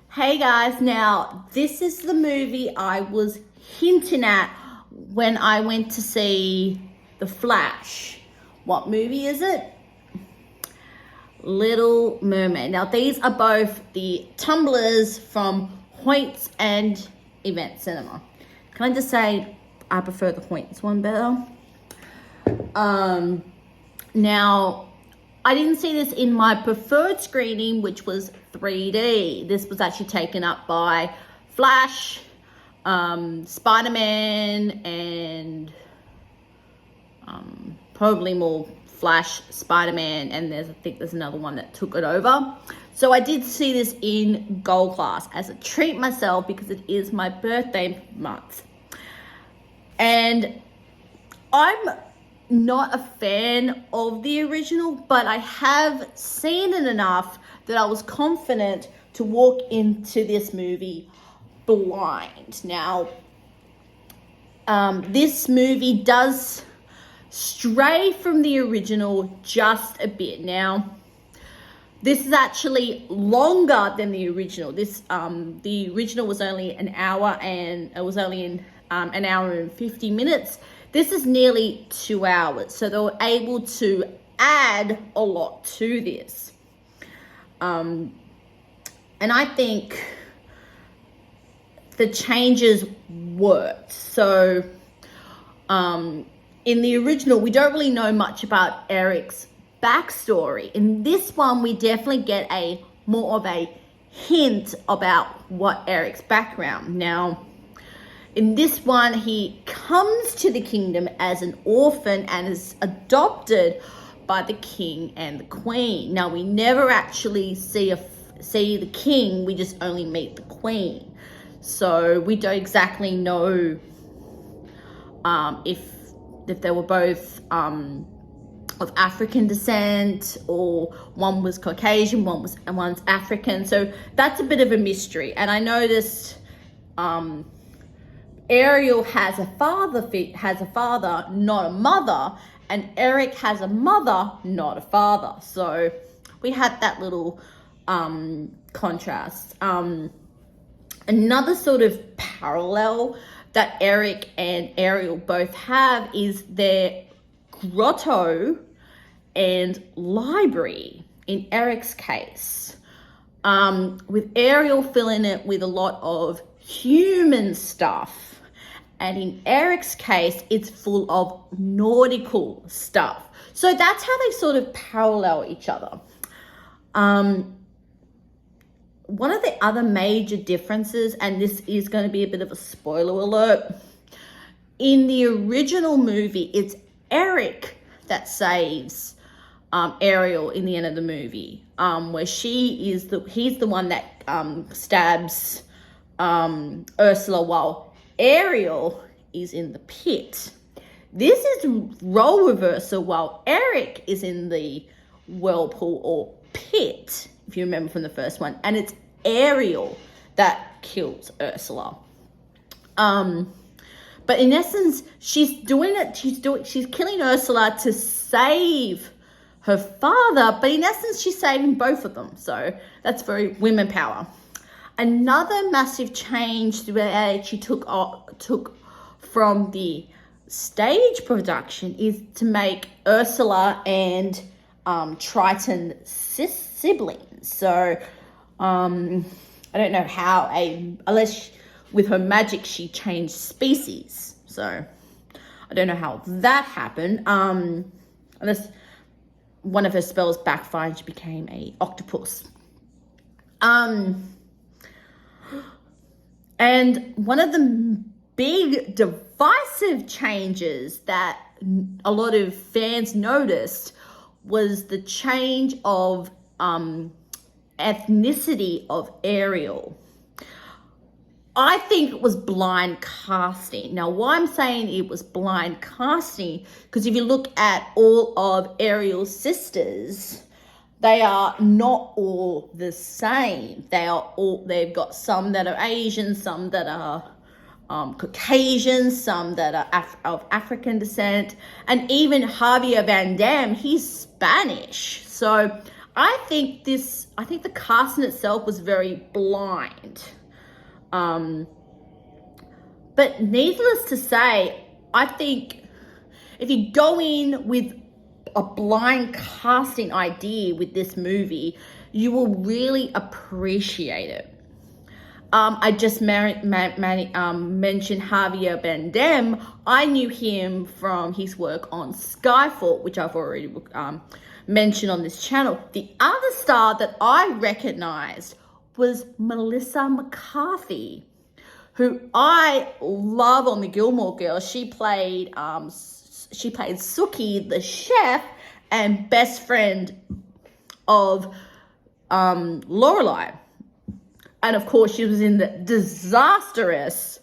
Hey guys, now this is the movie I was hinting at when I went to see The Flash. What movie is it? Little Mermaid. Now these are both the tumblers from Hoyts and Event Cinema. Can I just say I prefer the Hoyts one better? Now I didn't see this in my preferred screening, which was 3D. This was actually taken up by Flash, Spider-Man, and probably more Flash, Spider-Man, and I think there's another one that took it over. So I did see this in gold class as a treat myself because it is my birthday month. And I'm not a fan of the original, but I have seen it enough that I was confident to walk into this movie blind. Now, this movie does stray from the original just a bit. Now, this is actually longer than the original. The original was only an hour, and it was only in an hour and 50 minutes. This is nearly 2 hours, so they were able to add a lot to this. And I think the changes worked. So in the original, we don't really know much about Eric's backstory. In this one, we definitely get more of a hint about what Eric's background. Now, in this one, he comes to the kingdom as an orphan and is adopted by the king and the queen. Now, we never actually see the king, we just only meet the queen. So we don't exactly know if they were both of African descent, or one was Caucasian, one's African. So that's a bit of a mystery. And I noticed Ariel has a father, not a mother, and Eric has a mother, not a father. So we had that little contrast. Another sort of parallel that Eric and Ariel both have is their grotto and library in Eric's case. With Ariel filling it with a lot of human stuff. And in Eric's case, it's full of nautical stuff. So that's how they sort of parallel each other. One of the other major differences, and this is going to be a bit of a spoiler alert, in the original movie, it's Eric that saves Ariel in the end of the movie, where he's the one that stabs Ursula while Ariel is in the pit. This is role reversal while Eric is in the whirlpool or pit, if you remember from the first one, and it's Ariel that kills Ursula. But in essence, she's killing Ursula to save her father, but in essence, she's saving both of them. So that's very women power. Another massive change that she took from the stage production is to make Ursula and Triton siblings. So I don't know how, unless with her magic she changed species. So I don't know how that happened. Unless one of her spells backfired, she became an octopus. And one of the big divisive changes that a lot of fans noticed was the change of ethnicity of Ariel. I think it was blind casting. Now, why I'm saying it was blind casting, because if you look at all of Ariel's sisters, they are not all the same. They've got some that are Asian, some that are Caucasian, some that are of African descent, and even Javier Van Dam, he's Spanish. So I think the cast in itself was very blind. But needless to say, I think if you go in with a blind casting idea with this movie, you will really appreciate it. I just mentioned Javier Bardem. I knew him from his work on Skyfall, which I've already mentioned on this channel. The other star that I recognized was Melissa McCarthy, who I love on the Gilmore Girls. She played Suki, the chef, and best friend of Lorelai. And of course, she was in the disastrous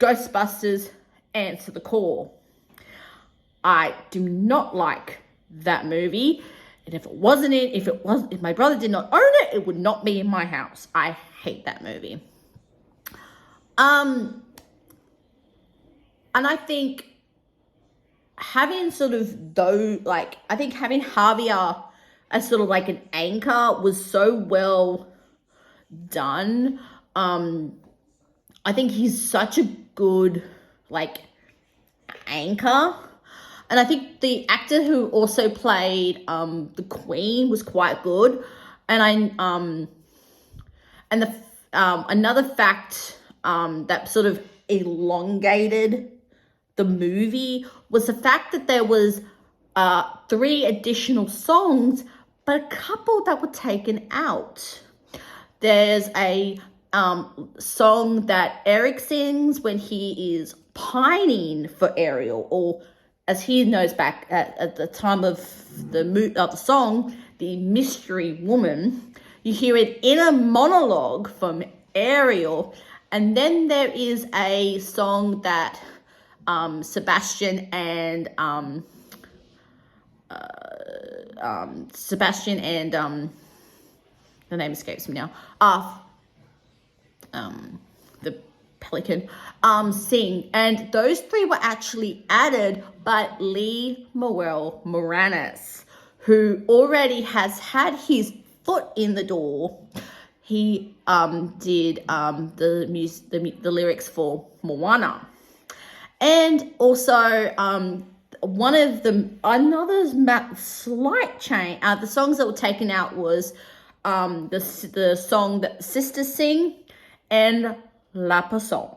Ghostbusters Answer the Call. I do not like that movie. And if my brother did not own it, it would not be in my house. I hate that movie. And I think having having Javier as sort of like an anchor was so well done. I think he's such a good anchor, and I think the actor who also played the Queen was quite good. And another fact that sort of elongated the movie was the fact that there was 3 additional songs, but a couple that were taken out. There's a song that Eric sings when he is pining for Ariel, or as he knows back at the time of the song, the mystery woman. You hear it in a monologue from Ariel, and then there is a song that Sebastian and the name escapes me now. The Pelican sing, and those 3 were actually added by Lin-Manuel Miranda, who already has had his foot in the door. He did the lyrics for Moana, and also another slight change. The songs that were taken out was the song that sisters sing and La Passion,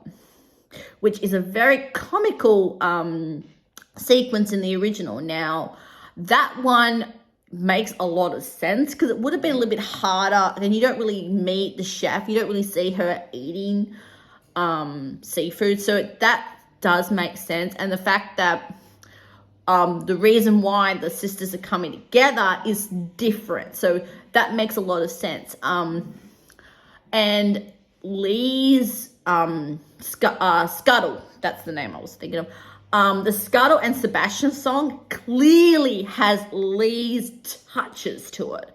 which is a very comical sequence in the original. Now, that one makes a lot of sense because it would have been a little bit harder, and you don't really meet the chef. You don't really see her eating seafood. So that does make sense. And the fact that the reason why the sisters are coming together is different. So that makes a lot of sense. And Lee's Scuttle, that's the name I was thinking of. The Scuttle and Sebastian song clearly has Lee's touches to it,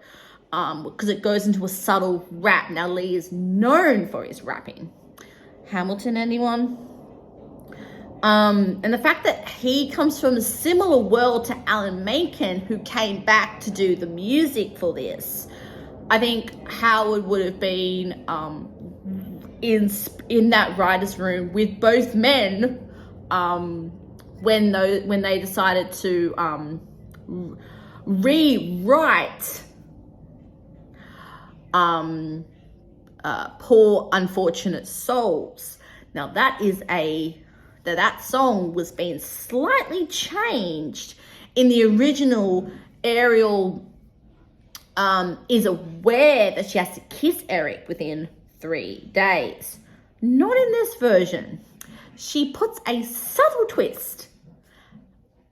because it goes into a subtle rap. Now, Lee is known for his rapping. Hamilton, anyone? And the fact that he comes from a similar world to Alan Menken, who came back to do the music for this. I think Howard would have been in that writer's room with both men when they decided to rewrite Poor Unfortunate Souls. Now that song was being slightly changed in the original. Ariel is aware that she has to kiss Eric within 3 days. Not in this version. She puts a subtle twist,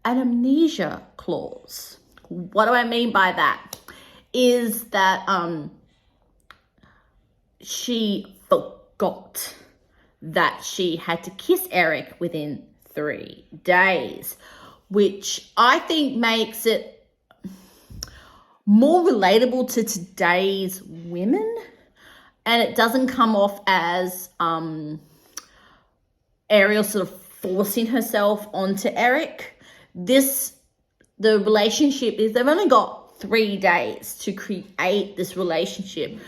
an amnesia clause. What do I mean by that? Is that she forgot that she had to kiss Eric within 3 days, which I think makes it more relatable to today's women, and it doesn't come off as Ariel sort of forcing herself onto Eric. The relationship is they've only got 3 days to create this relationship.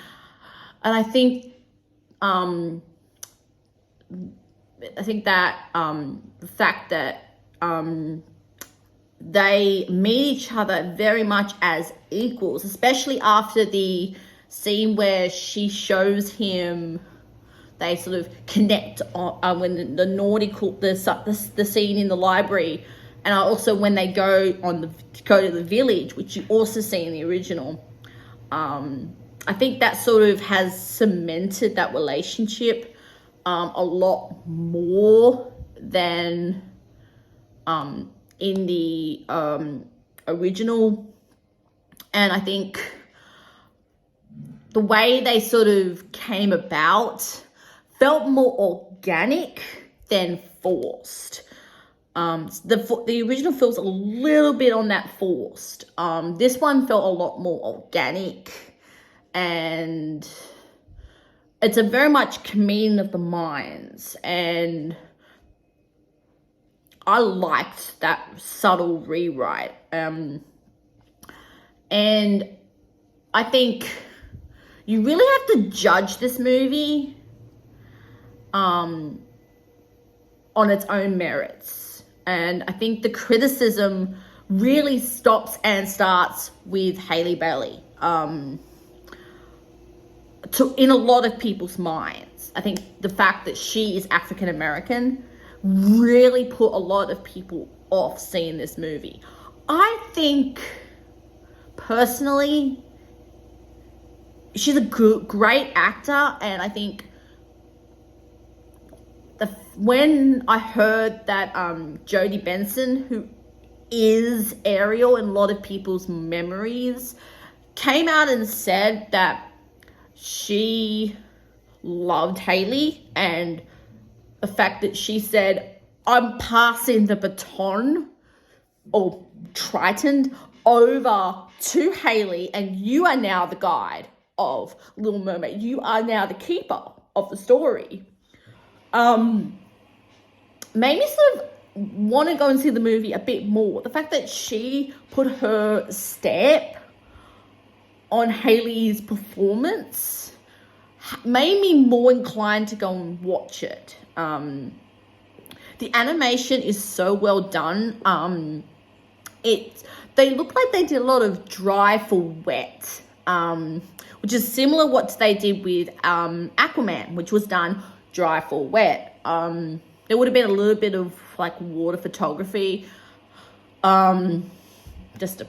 And I think that the fact that they meet each other very much as equals, especially after the scene where she shows him, they sort of connect on when the nautical, the scene in the library, and also when they go to the village, which you also see in the original. I think that sort of has cemented that relationship a lot more than in the original. And I think the way they sort of came about felt more organic than forced. The original feels a little bit on that forced. This one felt a lot more organic, and it's a very much comedian of the minds, and I liked that subtle rewrite. And I think you really have to judge this movie on its own merits. And I think the criticism really stops and starts with Halle Bailey. In a lot of people's minds, I think the fact that she is African American really put a lot of people off seeing this movie. I think personally she's a great actor, and I think when I heard that Jodie Benson, who is Ariel in a lot of people's memories, came out and said that she loved Haley, and the fact that she said, I'm passing the baton or Triton over to Haley, and you are now the guide of Little Mermaid. You are now the keeper of the story. Made me sort of want to go and see the movie a bit more. The fact that she put her stamp on Haley's performance made me more inclined to go and watch it. The animation is so well done. They look like they did a lot of dry for wet, which is similar what they did with Aquaman, which was done dry for wet. There would have been a little bit of like water photography, just a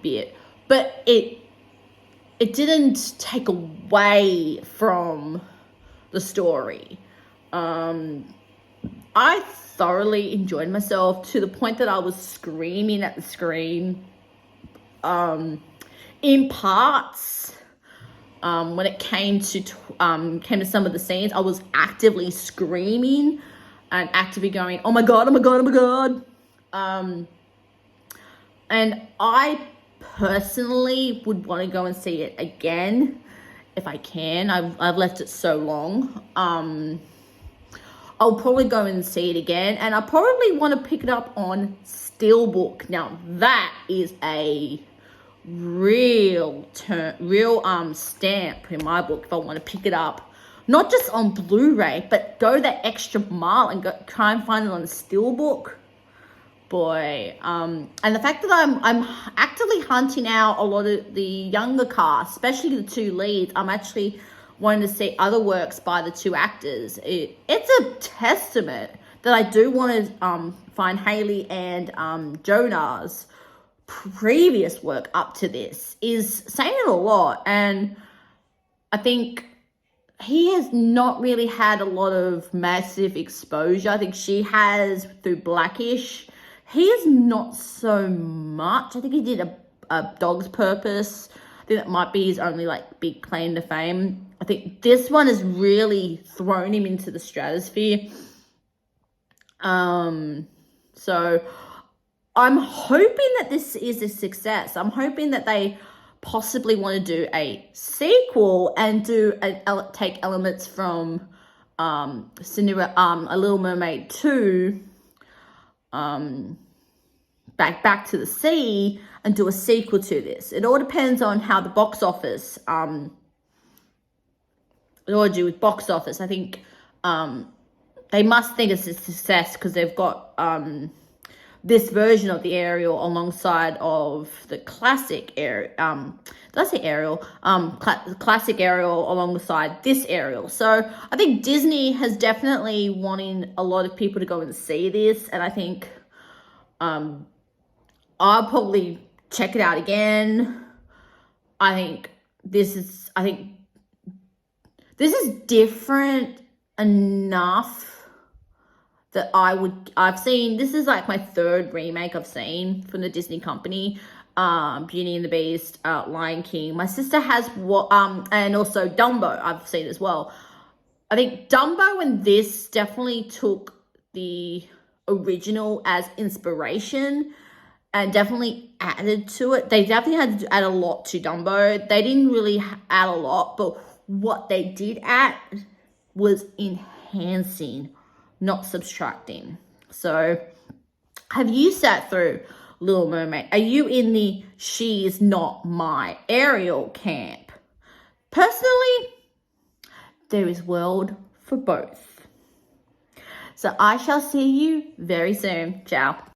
bit, but it didn't take away from the story. I thoroughly enjoyed myself to the point that I was screaming at the screen. In parts, when it came to some of the scenes, I was actively screaming and actively going, oh my God, oh my God, oh my God. And I personally would want to go and see it again if I can. I've left it so long. I'll probably go and see it again, and I probably want to pick it up on Steelbook. Now that is a real stamp in my book if I want to pick it up, not just on Blu-ray, but go that extra mile and try and find it on Steelbook. Boy, and the fact that I'm actively hunting out a lot of the younger cast, especially the two leads. I'm actually wanting to see other works by the two actors. It's a testament that I do want to find Haley and Jonah's previous work up to this is saying a lot. And I think he has not really had a lot of massive exposure. I think she has through Blackish. He is not so much. I think he did a Dog's Purpose. I think that might be his only like big claim to fame. I think this one has really thrown him into the stratosphere. So I'm hoping that this is a success. I'm hoping that they possibly want to do a sequel and take elements from Cinderella, A Little Mermaid 2. back to the sea and do a sequel to this. It all depends on how the box office, it all to do with box office. I think they must think it's a success because they've got this version of the Ariel alongside of the classic Ariel. Did I say Ariel? Classic Ariel alongside this Ariel. So I think Disney has definitely wanting a lot of people to go and see this, and I think I'll probably check it out again. I think this is different enough that I've seen, this is like my third remake I've seen from the Disney company. Beauty and the Beast, Lion King. My sister has and also Dumbo I've seen as well. I think Dumbo and this definitely took the original as inspiration and definitely added to it. They definitely had to add a lot to Dumbo. They didn't really add a lot, but what they did add was enhancing, not subtracting. So have you sat through Little Mermaid? Are you in the she is not my Ariel camp? Personally, there is world for both. So I shall see you very soon. Ciao.